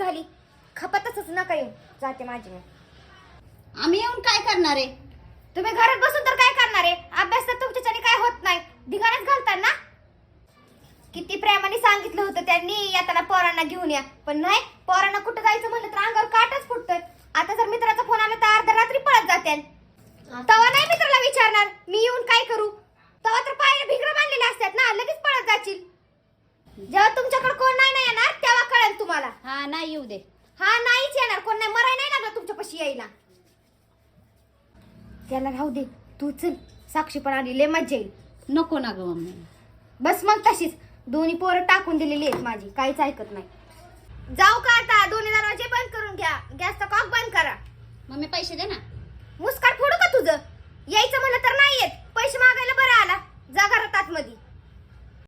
झाली. खपतच नका येऊ. जाते माझी मी. आम्ही येऊन काय करणार आहे? तुम्ही घरात बसून तर काय करणार आहे? अभ्यास तर तुमच्याच्याने काय होत नाही. धिगाणच घालतात ना. किती प्रेमाने सांगितलं होतं त्यांनी येताना पोरांना घेऊन या, पण नाही. पोरांना कुठं जायचं म्हणलं तर अंगावर काटाच फुटतोय. आता जर मित्राचा फोन आला तर अर्ध्या रात्री पळत जाते. तवा नाही मित्राला विचारणार मी येऊन काय करू. तवा तर पायाला भिंगरं बांधलेले असतात ना, लगेच पळत जाशील. जेव्हा तुमच्याकडे कोण नाही ना येणार तेव्हा कळेल तुम्हाला. हा नाही येऊ दे. हा नाहीच येणार. कोण नाही मराय नाही लागलं तुमच्यापाशी यायला. त्याला राहू दे. तू चल. साक्षी पण आली, लय मज्जा येईल. नको ना ग मम्मी. बस मग तशीच. दोन्ही पोरं टाकून दिलेली आहेत माझी, काहीच ऐकत नाही. जाऊ का आता? दोन्ही दरवाजे बंद करून घ्या. गॅसचा कॉक बंद करा. मम्मी पैसे दे ना. मुस्काट फोडू का तुझं? यायचं म्हणलं तर नाही येत. पैसे मागायला बरं आला. जा घरात आतमध्ये.